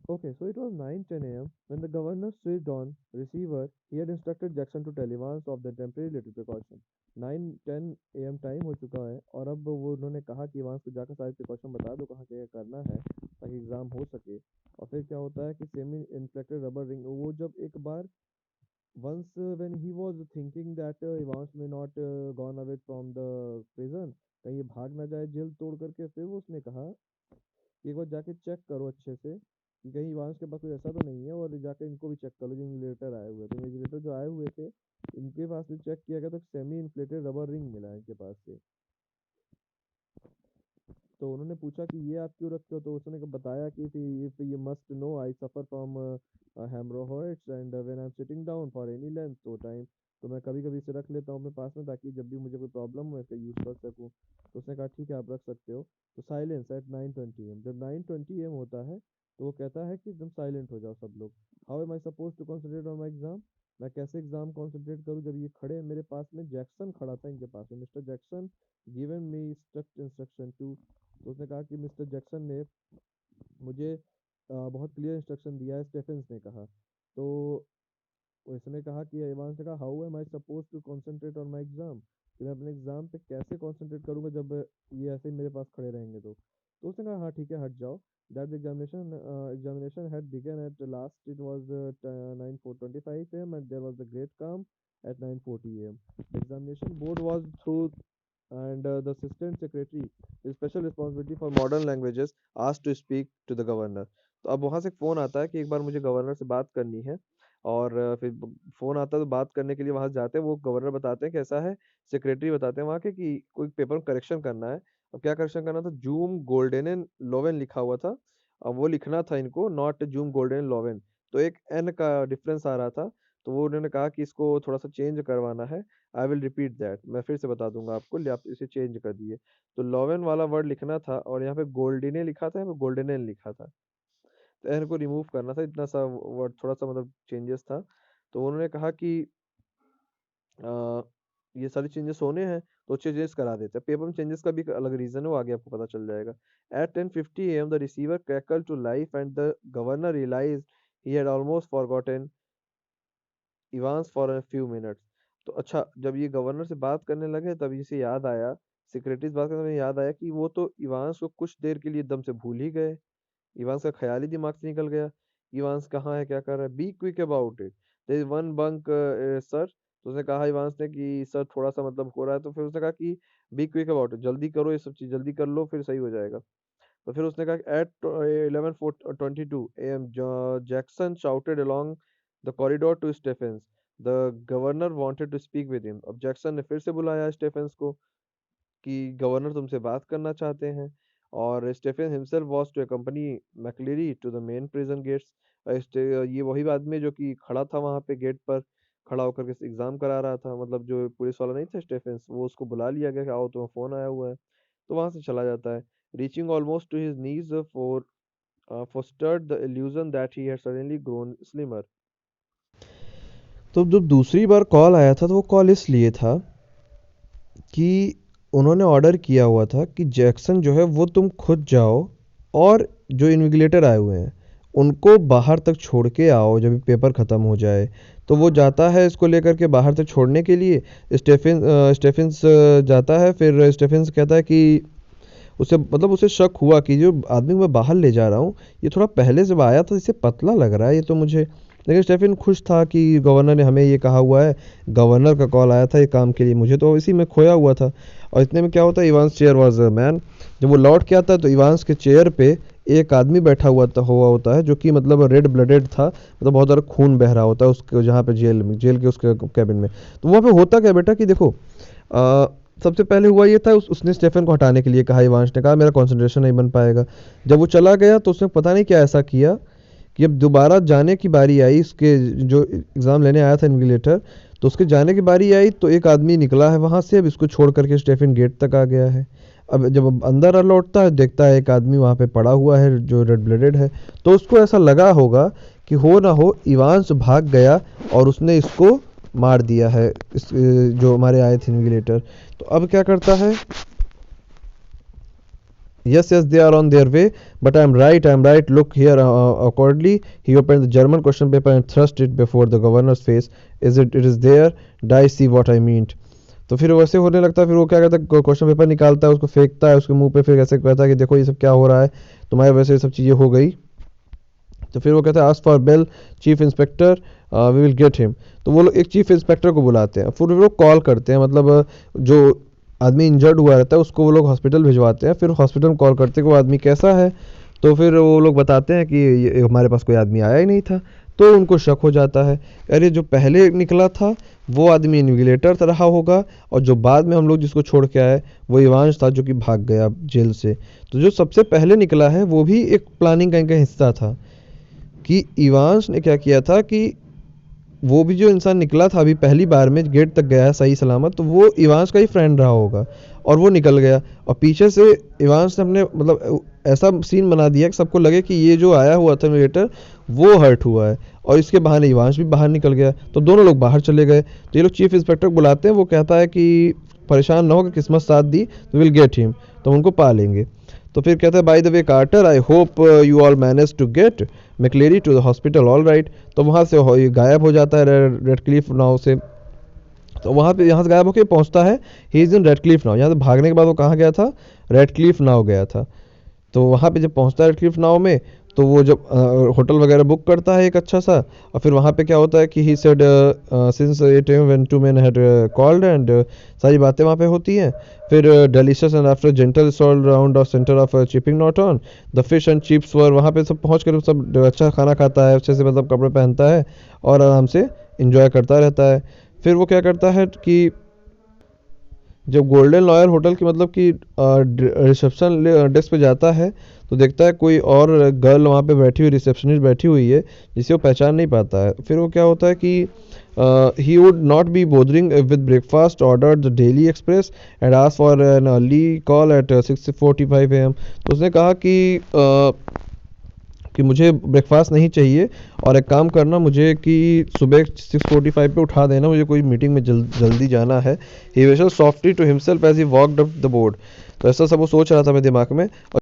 Okay, so it was 9:10 a.m. when the governor switched on receiver. He had instructed Jackson to tell Evans of the temporary little precaution. 9:10 a.m. Time हो चुका है और अब वो उन्होंने कहा कि इवांस को जाकर सारे प्रिकॉशन बता दो कहाँ क्या करना है ताकि एग्ज़ाम हो सके। और फिर क्या होता है कि सेमी इन्फ्लेक्टेड रबर रिंग वो जब एक बार once when he was thinking that Evans may not gone away from the prison, कहीं ये भाग ना जाए जेल तोड़ करके, फिर वो उसने कहा कि एक बार जाके चेक करो अच्छे से कि कहीं इवांस के पास कोई ऐसा तो नहीं है, और जाके इनको भी चेक कर लो जो इन्विजिलेटर आए हुए थे। इन्विजिलेटर जो आए हुए थे इनके पास भी चेक किया गया तो सेमी इन्फ्लेटेड रबर रिंग मिला है इनके पास से। तो उन्होंने पूछा कि ये आप क्यों रखते हो, तो उसने बताया कि if you must know I suffer from haemorrhoids and when I am sitting down for any length तो टाइम, तो मैं कभी कभी इसे रख लेता हूँ अपने पास में ताकि जब भी मुझे कोई प्रॉब्लम हो इसका यूज़ कर सकूँ। तो उसने कहा ठीक है आप रख सकते हो। तो साइलेंस एट 9:20 एम, जब 9:20 एम होता है तो वो कहता है कि एकदम साइलेंट हो जाओ सब लोग। How am I suppose to concentrate on my exam, मैं कैसे एग्जाम कॉन्सेंट्रेट करूँ जब ये खड़े हैं मेरे पास में। जैक्सन खड़ा था इनके पास में, mister Jackson given me strict instruction to, तो उसने कहा कि मिस्टर जैक्सन ने मुझे बहुत क्लियर इंस्ट्रक्शन दिया है, स्टेफेंस ने कहा। तो उसने कहा कि इवांस ने कहा how am I suppose to concentrate on my exam, कि मैं अपने एग्जाम पे कैसे कंसंट्रेट करूंगा जब ये ऐसे ही मेरे पास खड़े रहेंगे। तो उसने कहा हाँ ठीक है हट जाओ। That examination had begun at last it was 9:25 a.m. and there was a great calm at 9:40 a.m. The examination board was through and the assistant secretary with special responsibility for modern languages asked to speak to the governor। तो अब वहां से phone आता है कि एक बार मुझे governor से बात करनी है। और फिर फोन आता है तो बात करने के लिए वहां जाते हैं। वो गवर्नर बताते हैं कि ऐसा है, सेक्रेटरी बताते हैं वहां के कि कोई पेपर करेक्शन करना है। अब क्या करेक्शन करना था, जूम गोल्डन लोवेन लिखा हुआ था, अब वो लिखना था इनको नॉट जूम गोल्डन लोवेन। तो एक एन का डिफरेंस आ रहा था। तो वो उन्होंने कहा कि इसको थोड़ा सा चेंज करवाना है। आई विल रिपीट दैट, मैं फिर से बता दूंगा आपको, आप इसे चेंज कर दिए। तो लोवेन वाला वर्ड लिखना था और यहाँ पे गोल्डने लिखा था, यहाँ पे गोल्डन लिखा था। तो एन को रिमूव करना था, इतना सा वर्ड थोड़ा सा मतलब चेंजेस था। तो उन्होंने कहा कि अ, ये सारे चेंजेस होने हैं तो चेंजेस करा देते हैं। पेपर में चेंजेस का भी एक अलग रीजन है, वो आगे आपको पता चल जाएगा। At 10:50 a.m. The receiver crackle to life and the governor realise he had almost forgotten Evans for a few minutes. तो अच्छा, जब ये गवर्नर से बात करने लगे तब इसे याद आया, सेक्रेटरी से बात करने में याद आया कि वो तो इवांस को कुछ देर के लिए एकदम से भूल ही गए। इवांस का ख्याल ही दिमाग से निकल गया। इवांस कहाँ है, क्या कर रहा है, be quick about it, there is one bunk sir. तो उसने कहा इवांस ने कि सर थोड़ा सा मतलब हो रहा है। तो फिर उसने कहा कि बी क्विक अबाउट इट, जल्दी करो ये सब चीज, जल्दी कर लो फिर सही हो जाएगा। तो फिर उसने कहा at 11:22 a.m. Jackson shouted along the corridor to Stephens, the governor wanted to speak with him. अब जैक्सन ने फिर से बुलाया स्टेफेंस को कि गवर्नर तुमसे बात करना चाहते हैं। और Stephen himself was to accompany McLeary to the main prison gates. ये वही आदमी जो कि खड़ा था वहां पे गेट पर, खड़ा होकर के एग्जाम करा रहा था, मतलब जो पुलिस वाला नहीं था स्टेफेंस, वो उसको बुला लिया गया कि आओ तुम्हें फोन आया हुआ है। तो वहां से चला जाता है, reaching almost two his knees for fostered the illusion that he had suddenly grown slimmer। तो जब दूसरी बार कॉल आया था तो वो कॉल इसलिए था कि उन्होंने ऑर्डर किया हुआ था कि जैक्सन जो है वो तुम खुद जाओ और जो इन्विजिलेटर आए हुए हैं उनको बाहर तक छोड़ के आओ जब पेपर ख़त्म हो जाए। तो वो जाता है इसको लेकर के बाहर तक छोड़ने के लिए। स्टेफिन्स जाता है, फिर स्टेफिन्स कहता है कि उसे मतलब उसे शक हुआ कि जो आदमी मैं बाहर ले जा रहा हूँ ये थोड़ा पहले से आया था, इससे पतला लग रहा है ये तो मुझे। लेकिन स्टेफिन खुश था कि गवर्नर ने हमें ये कहा हुआ है, गवर्नर का कॉल आया था ये काम के लिए, मुझे तो इसी में खोया हुआ था। और इतने में क्या होता है, Evans chair was a man. जब वो लौट के आता है तो इवांस के चेयर पे एक आदमी बैठा हुआ होता है जो कि मतलब रेड ब्लडेड था, मतलब बहुत ज़्यादा खून बह रहा होता है उसके जहाँ पे जेल के उसके कैबिन में। तो वहाँ पे होता क्या बेटा कि देखो, सबसे पहले हुआ ये था उसने स्टेफन को हटाने के लिए कहा, इवांश ने कहा मेरा कंसंट्रेशन नहीं बन पाएगा। जब वो चला गया तो उसने पता नहीं क्या ऐसा किया कि अब दोबारा जाने की बारी आई, इसके जो एग्ज़ाम लेने आया था इन्विजिलेटर, तो उसके जाने की बारी आई तो एक आदमी निकला है वहाँ से, अब इसको छोड़ करके स्टेफन गेट तक आ गया है। अब जब अंदर लौटता है देखता है एक आदमी वहाँ पे पड़ा हुआ है जो रेड ब्लडेड है। तो उसको ऐसा लगा होगा कि हो ना हो इवांश भाग गया और उसने इसको मार दिया है, जो हमारे आए थे इन्विजिलेटर। तो अब क्या करता है, Yes, yes, they are on their way. But I'm right. Look here, accordingly, he opened the German question paper and thrust it before the governor's face. It is there. Die, see what I mean. तो फिर वैसे होने लगता है, फिर वो क्या करता है, क्वेश्चन पेपर निकालता है, उसको फेंकता है उसके मुंह पे, फिर ऐसे कहता है कि देखो ये सब क्या हो रहा है, तुम्हारे वैसे ये सब चीज़ें हो गई। तो फिर वो कहता है ask for Bell chief inspector, we will get him. तो वो लोग एक चीफ इंस्पेक्टर को बुलाते हैं, फिर वो लोग कॉल करते हैं, मतलब जो आदमी इंजर्ड हुआ रहता है उसको वो लोग हॉस्पिटल भिजवाते हैं, फिर हॉस्पिटल में कॉल करते हैं कि वो आदमी कैसा है। तो फिर वो लोग बताते हैं कि हमारे पास कोई आदमी आया ही नहीं था। तो उनको शक हो जाता है, अरे जो पहले निकला था वो आदमी इन्विजिलेटर रहा होगा, और जो बाद में हम लोग जिसको छोड़ के आए वो इवांश था जो कि भाग गया जेल से। तो जो सबसे पहले निकला है वो भी एक प्लानिंग का हिस्सा था, कि इवांश ने क्या किया था कि वो भी जो इंसान निकला था अभी पहली बार में गेट तक गया है सही सलामत, तो वो इवांश का ही फ्रेंड रहा होगा, और वो निकल गया। और पीछे से इवांश ने अपने मतलब ऐसा सीन बना दिया कि सबको लगे कि ये जो आया हुआ था लेटर वो हर्ट हुआ है, और इसके बहाने इवांश भी बाहर निकल गया, तो दोनों लोग बाहर चले गए। तो ये लोग चीफ इंस्पेक्टर को बुलाते हैं, वो कहता है कि परेशान ना हो कि किस्मत साथ दी, तो विल गेट हिम, तो उनको पा लेंगे। तो फिर कहता है by the way Carter, I hope you all manage to get McLeary to the hospital all right. तो वहाँ से गायब हो जाता है रेड क्लिफ नाव से। तो वहाँ पे यहाँ से गायब होकर पहुँचता है, he is in Red Cliff now. यहाँ से भागने के बाद वो कहाँ गया था, रेड क्लिफ नाव गया था। तो वहाँ पे जब पहुँचता है रेड क्लिफ नाव में, तो वो जब होटल वगैरह बुक करता है एक अच्छा सा, और फिर वहाँ पे क्या होता है कि he said since 8 AM when 2 men had called, and सारी बातें वहाँ पे होती हैं। फिर delicious and after gentle all round और centre of chipping not on the fish and chips were, वहाँ पे सब पहुँच कर सब अच्छा खाना खाता है, अच्छे से मतलब कपड़े पहनता है और आराम से इंजॉय करता रहता है। फिर वो क्या करता है कि जब गोल्डन लॉयर होटल की मतलब कि रिसेप्शन डेस्क पे जाता है, तो देखता है कोई और गर्ल वहाँ पे बैठी हुई, रिसेप्शनिस्ट बैठी हुई है, जिसे वो पहचान नहीं पाता है। फिर वो क्या होता है कि he would not be bothering with breakfast, order the daily express and ask for an early call at 6:45 AM। तो उसने कहा कि मुझे ब्रेकफास्ट नहीं चाहिए, और एक काम करना मुझे कि सुबह 6:45 पे उठा देना, मुझे कोई मीटिंग में जल्दी जाना है। He whistled softly to himself as he walked up the board. तो ऐसा सब वो सोच रहा था मेरे दिमाग में। और